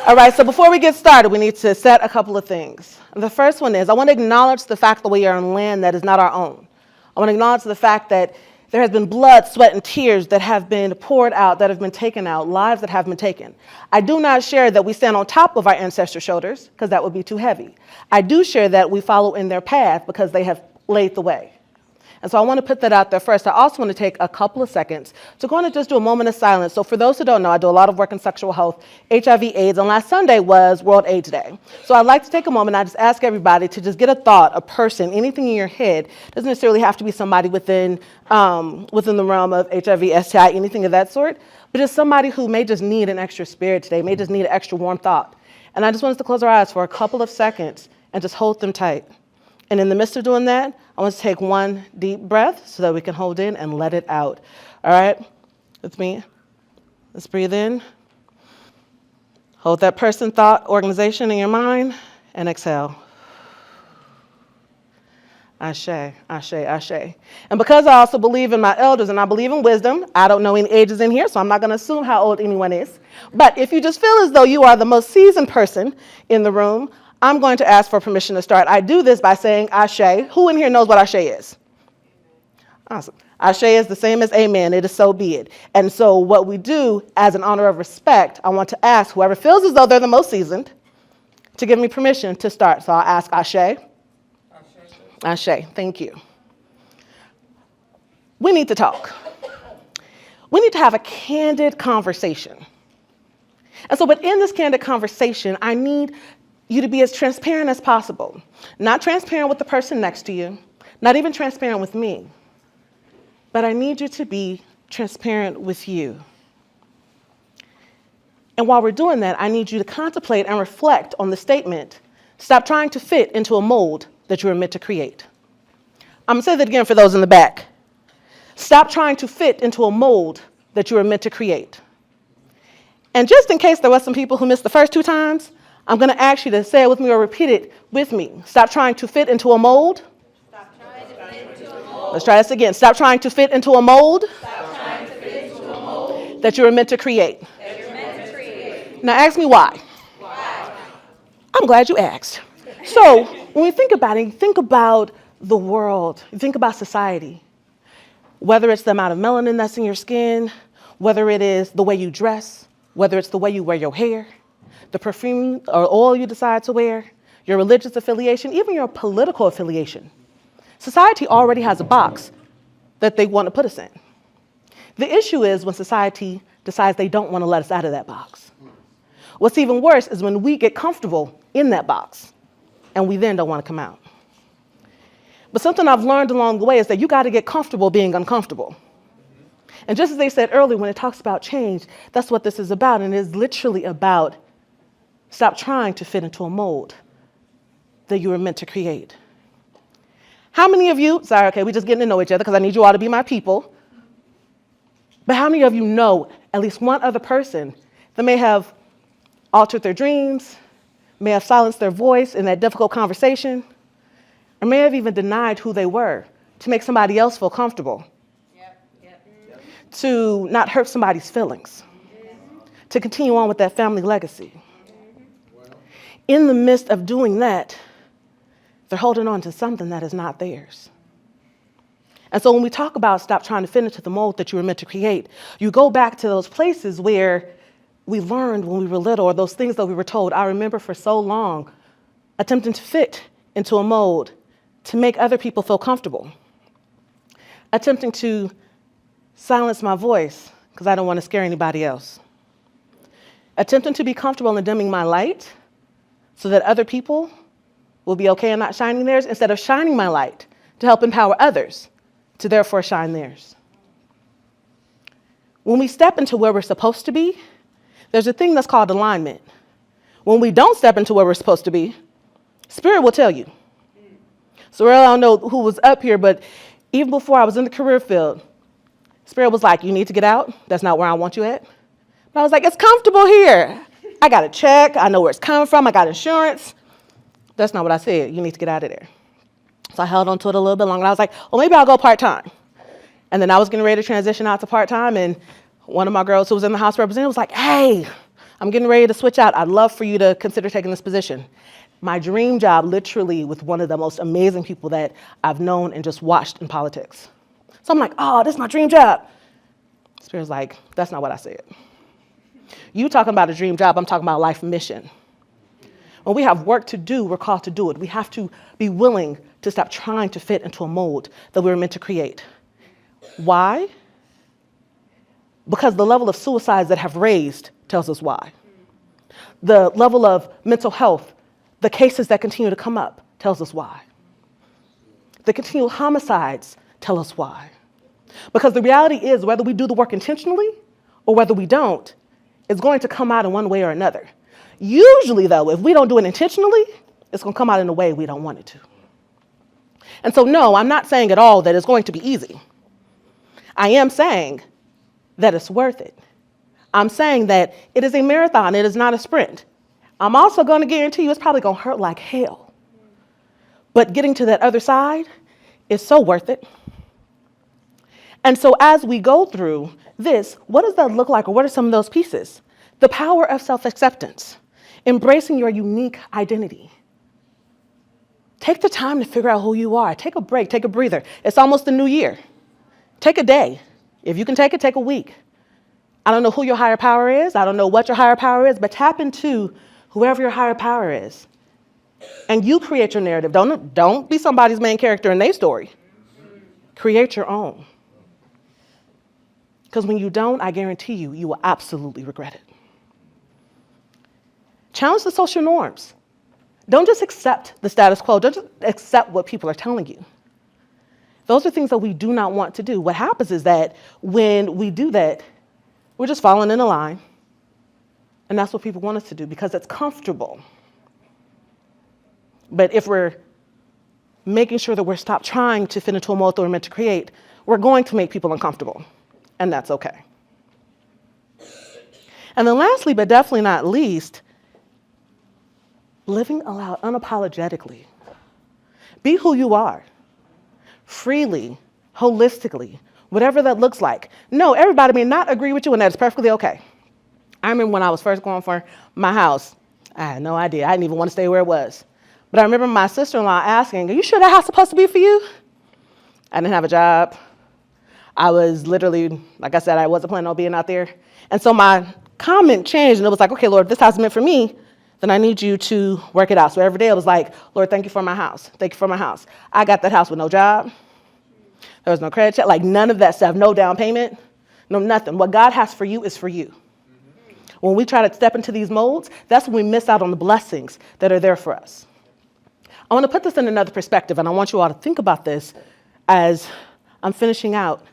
All right, so before we get started, we need to set a couple of things. The first one is I want to acknowledge the fact that we are on land that is not our own. I want to acknowledge the fact that there has been blood, sweat, and tears that have been poured out, that have been taken out, lives that have been taken. I do not share that we stand on top of our ancestors' shoulders, because that would be too heavy. I do share that we follow in their path because they have laid the way. And so I want to put that out there first. I also want to take a couple of seconds to go on and just do a moment of silence. So for those who don't know, I do a lot of work in sexual health, HIV, AIDS, and last Sunday was World AIDS Day. So I'd like to take a moment, I just ask everybody to just get a thought, a person, anything in your head. Doesn't necessarily have to be somebody within the realm of HIV, STI, anything of that sort, but just somebody who may just need an extra spirit today, may just need an extra warm thought. And I just want us to close our eyes for a couple of seconds and just hold them tight. And in the midst of doing that, I want to take one deep breath so that we can hold in and let it out. All right? With me. Let's breathe in. Hold that person, thought, organization in your mind, and exhale. Ashe, ashe, ashe. And because I also believe in my elders and I believe in wisdom, I don't know any ages in here, so I'm not going to assume how old anyone is. But if you just feel as though you are the most seasoned person in the room, I'm going to ask for permission to start. I do this by saying Ashe. Who in here knows what Ashe is? Awesome. Ashe is the same as amen. It is so be it. And so what we do as an honor of respect, I want to ask whoever feels as though they're the most seasoned to give me permission to start. So I'll ask Ashe. Ashe. Thank you. We need to talk. We need to have a candid conversation. And so within this candid conversation, I need you to be as transparent as possible. Not transparent with the person next to you, not even transparent with me, but I need you to be transparent with you. And while we're doing that, I need you to contemplate and reflect on the statement, stop trying to fit into a mold that you were meant to create. I'm gonna say that again for those in the back. Stop trying to fit into a mold that you were meant to create. And just in case there was some people who missed the first two times, I'm going to ask you to say it with me or repeat it with me. Stop trying to fit into a mold. Stop trying to fit into a mold. Let's try this again. Stop trying to fit into a mold. Stop trying to fit into a mold that you were meant to create. that you're meant to create. Now ask me why. Why? I'm glad you asked. So when we think about it, you think about the world, you think about society, whether it's the amount of melanin that's in your skin, whether it is the way you dress, whether it's the way you wear your hair, the perfume or oil you decide to wear, your religious affiliation, even your political affiliation. Society already has a box that they want to put us in. The issue is when society decides they don't want to let us out of that box. What's even worse is when we get comfortable in that box and we then don't want to come out. But something I've learned along the way is that you got to get comfortable being uncomfortable. And just as they said earlier, when it talks about change, that's what this is about. And it is literally about stop trying to fit into a mold that you were meant to create. How many of you, we're just getting to know each other because I need you all to be my people. But how many of you know at least one other person that may have altered their dreams, may have silenced their voice in that difficult conversation, or may have even denied who they were to make somebody else feel comfortable, to not hurt somebody's feelings, to continue on with that family legacy? In the midst of doing that, they're holding on to something that is not theirs. And so when we talk about stop trying to fit into the mold that you were meant to create, you go back to those places where we learned when we were little, or those things that we were told. I remember for so long attempting to fit into a mold to make other people feel comfortable, attempting to silence my voice because I don't want to scare anybody else, attempting to be comfortable in dimming my light so that other people will be okay in not shining theirs, instead of shining my light to help empower others to therefore shine theirs. When we step into where we're supposed to be, there's a thing that's called alignment. When we don't step into where we're supposed to be, Spirit will tell you. So I don't know who was up here, but even before I was in the career field, Spirit was like, you need to get out. That's not where I want you at. But I was like, it's comfortable here. I got a check. I know where it's coming from. I got insurance. That's not what I said. You need to get out of there. So I held on to it a little bit longer. I was like, well, maybe I'll go part-time. And then I was getting ready to transition out to part-time, and one of my girls who was in the House of Representatives was like, hey, I'm getting ready to switch out. I'd love for you to consider taking this position. My dream job, literally with one of the most amazing people that I've known and just watched in politics. So I'm like, oh, this is my dream job. Spirit's like, that's not what I said. You talking about a dream job, I'm talking about a life mission. When we have work to do, we're called to do it. We have to be willing to stop trying to fit into a mold that we were meant to create. Why? Because the level of suicides that have raised tells us why. The level of mental health, the cases that continue to come up, tells us why. The continual homicides tell us why. Because the reality is, whether we do the work intentionally or whether we don't, it's going to come out in one way or another. Usually, though, if we don't do it intentionally, it's going to come out in a way we don't want it to. And so, no, I'm not saying at all that it's going to be easy. I am saying that it's worth it. I'm saying that it is a marathon, it is not a sprint. I'm also going to guarantee you it's probably going to hurt like hell. But getting to that other side is so worth it. And so as we go through this, what does that look like, or what are some of those pieces? The power of self-acceptance, embracing your unique identity. Take the time to figure out who you are. Take a break, take a breather. It's almost the new year. Take a day. If you can take it, take a week. I don't know who your higher power is. I don't know what your higher power is, but tap into whoever your higher power is. And you create your narrative. Don't be somebody's main character in their story. Create your own. Because when you don't, I guarantee you, you will absolutely regret it. Challenge the social norms. Don't just accept the status quo. Don't just accept what people are telling you. Those are things that we do not want to do. What happens is that when we do that, we're just falling in a line. And that's what people want us to do because it's comfortable. But if we're making sure that we're stopped trying to fit into a mold that we're meant to create, we're going to make people uncomfortable. And that's okay. And then lastly, but definitely not least, living aloud unapologetically. Be who you are. Freely, holistically, whatever that looks like. No, everybody may not agree with you, and that's perfectly okay. I remember when I was first going for my house, I had no idea. I didn't even want to stay where it was. But I remember my sister-in-law asking, are you sure that house is supposed to be for you? I didn't have a job. I was literally, like I said, I wasn't planning on being out there. And so my comment changed, and it was like, okay, Lord, if this house is meant for me, then I need you to work it out. So every day it was like, Lord, thank you for my house. Thank you for my house. I got that house with no job. There was no credit check, like none of that stuff, no down payment, no nothing. What God has for you is for you. When we try to step into these molds, that's when we miss out on the blessings that are there for us. I want to put this in another perspective, and I want you all to think about this as I'm finishing out.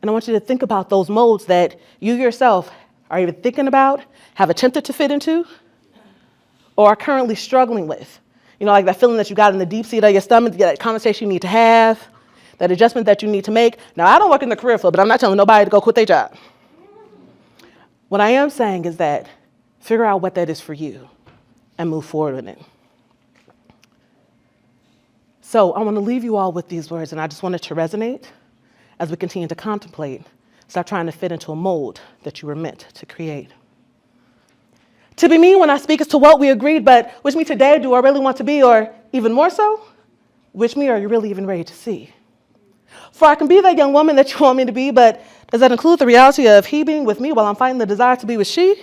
And I want you to think about those molds that you yourself are either thinking about, have attempted to fit into, or are currently struggling with. You know, like that feeling that you got in the deep seat of your stomach, that conversation you need to have, that adjustment that you need to make. Now, I don't work in the career field, but I'm not telling nobody to go quit their job. What I am saying is that figure out what that is for you and move forward with it. So I want to leave you all with these words, and I just want it to resonate as we continue to contemplate. Stop trying to fit into a mold that you were meant to create. To be me when I speak is to what we agreed, but which me today do I really want to be, or even more so, which me are you really even ready to see? For I can be that young woman that you want me to be, but does that include the reality of he being with me while I'm fighting the desire to be with she?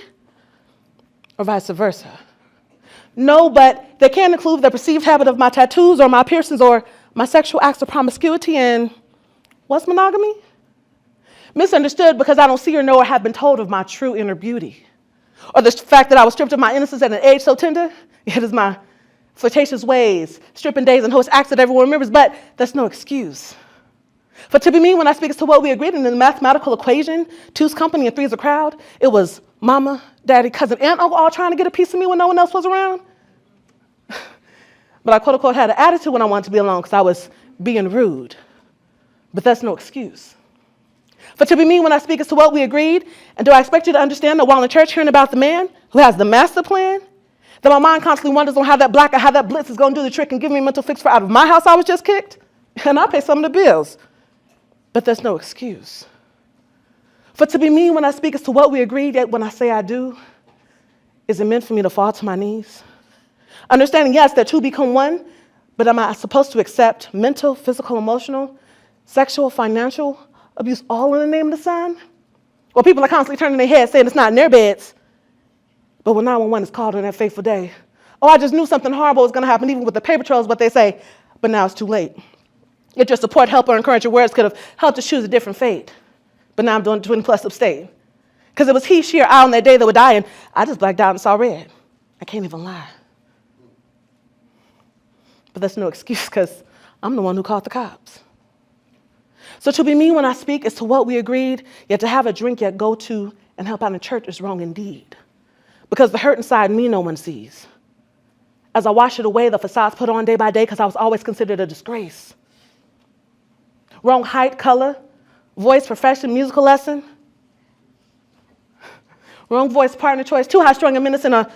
Or vice versa? No, but they can't include the perceived habit of my tattoos or my piercings or my sexual acts of promiscuity. And what's monogamy? Misunderstood because I don't see or know or have been told of my true inner beauty. Or the fact that I was stripped of my innocence at an age so tender. It is my flirtatious ways, stripping days and host acts that everyone remembers, but that's no excuse. For to be me when I speak is to what we agreed in the mathematical equation, two's company and three's a crowd. It was mama, daddy, cousin, and uncle all trying to get a piece of me when no one else was around. But I quote unquote had an attitude when I wanted to be alone because I was being rude. But that's no excuse. For to be me when I speak is to what we agreed, and do I expect you to understand that while in church hearing about the man who has the master plan, that my mind constantly wonders on how that black or how that blitz is going to do the trick and give me a mental fix for out of my house I was just kicked, and I pay some of the bills. But there's no excuse. For to be me when I speak is to what we agreed, yet when I say I do, Is it meant for me to fall to my knees? Understanding, yes, that two become one, but am I supposed to accept mental, physical, emotional, sexual, financial abuse all in the name of the Son? Well, people are constantly turning their heads saying it's not in their beds. But when 911 is called on that fateful day, oh, I just knew something horrible was going to happen, even with the paper trails, what they say, but now it's too late. If your support, help, or encouraging words could have helped us choose a different fate. But now I'm doing twin plus abstain. Because it was he, she, or I on that day that would die, and I just blacked out and saw red. I can't even lie. But that's no excuse, because I'm the one who called the cops. So to be me when I speak is to what we agreed, yet to have a drink, yet go to and help out in church is wrong indeed. Because the hurt inside me no one sees. As I wash it away, the facades put on day by day, because I was always considered a disgrace. Wrong height, color, voice, profession, musical lesson. Wrong voice, partner choice, too high-strung and innocent, or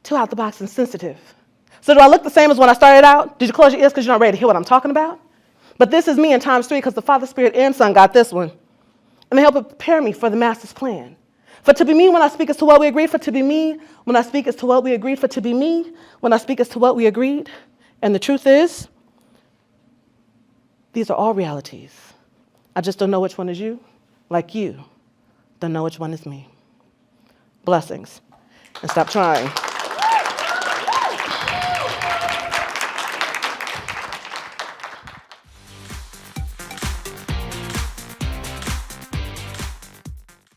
too out the box and sensitive. So do I look the same as when I started out? Did you close your ears because you're not ready to hear what I'm talking about? But this is me in times 3 because the Father, Spirit, and Son got this one. And they help prepare me for the Master's plan. For to be me when I speak is to what we agreed. For to be me when I speak is to what we agreed. For to be me when I speak is to what we agreed. And the truth is, these are all realities. I just don't know which one is you, like you don't know which one is me. Blessings. And stop trying.